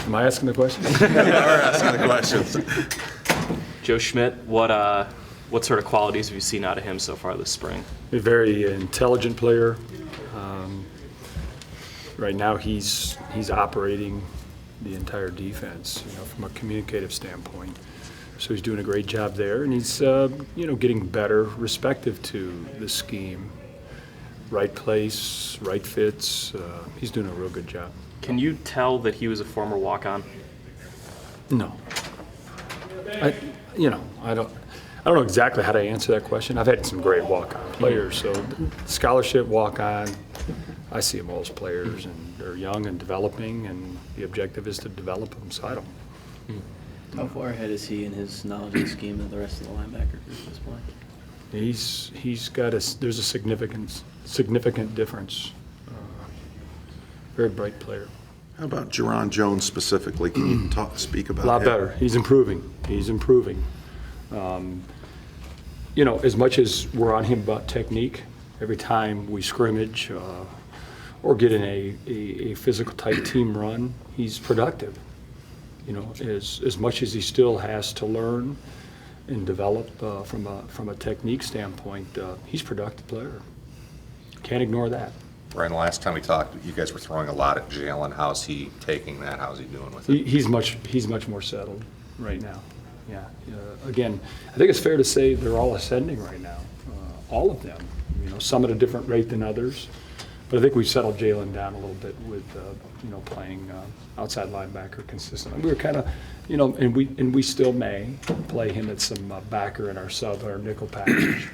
Am I asking the question? We're asking the questions. Joe Schmidt, what sort of qualities have you seen out of him so far this spring? A very intelligent player. Right now, he's operating the entire defense, from a communicative standpoint. So he's doing a great job there, and he's getting better respective to the scheme. Right place, right fits. He's doing a real good job. Can you tell that he was a former walk-on? No. I don't know exactly how to answer that question. I've had some great walk-on players, so scholarship walk-on, I see them all as players, and they're young and developing, and the objective is to develop them, so I don't. How far ahead is he in his knowledge of the scheme of the rest of the linebacker group at this point? He's got there's a significant difference. Very bright player. How about Geron Jones specifically? Can you speak about him? A lot better. He's improving. As much as we're on him about technique, every time we scrimmage or get in a physical type team run, he's productive. As much as he still has to learn and develop from a technique standpoint, he's a productive player. Can't ignore that. Brian, the last time we talked, you guys were throwing a lot at Jalen. How's he taking that? How's he doing with it? He's much more settled right now. Yeah. Again, I think it's fair to say they're all ascending right now. All of them. Some at a different rate than others. But I think we've settled Jalen down a little bit with playing outside linebacker consistently. We were kind of, and we still may play him at some backer in our sub or nickel package.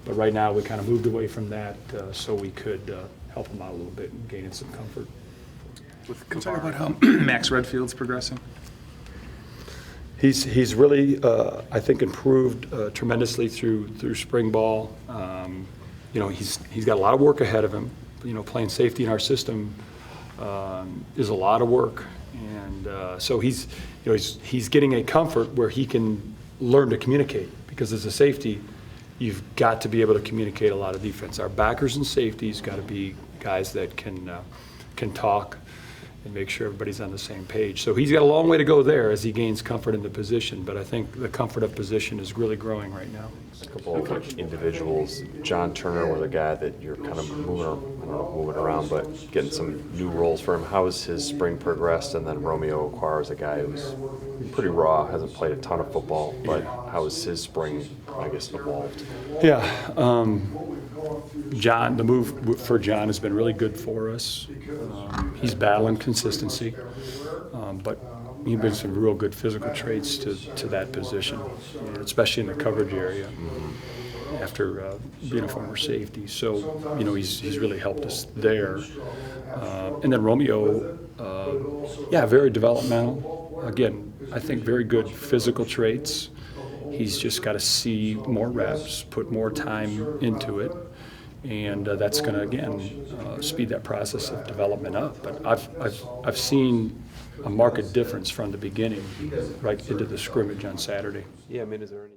But right now we kind of moved away from that so we could help him out a little bit and gain some comfort. Can you talk about how Max Redfield's progressing? He's really, I think, improved tremendously through spring ball. He's got a lot of work ahead of him. Playing safety in our system is a lot of work, and so he's getting a comfort where he can learn to communicate. Because as a safety, you've got to be able to communicate a lot of defense. Our backers and safeties got to be guys that can talk and make sure everybody's on the same page. So he's got a long way to go there as he gains comfort in the position, but I think the comfort of position is really growing right now. A couple of individuals. John Turner was a guy that you're kind of moving around, but getting some new roles for him. How has his spring progressed? And then Romeo Aquar is a guy who's pretty raw, hasn't played a ton of football, but how has his spring, I guess, evolved? Yeah. John, the move for John has been really good for us. He's battling consistency, but he brings some real good physical traits to that position, especially in the coverage area after being a former safety. So, he's really helped us there. And then Romeo, very developmental. Again, I think very good physical traits. He's just got to see more reps, put more time into it. And that's going to, again, speed that process of development up. But I've seen a marked difference from the beginning right into the scrimmage on Saturday. Yeah, is there any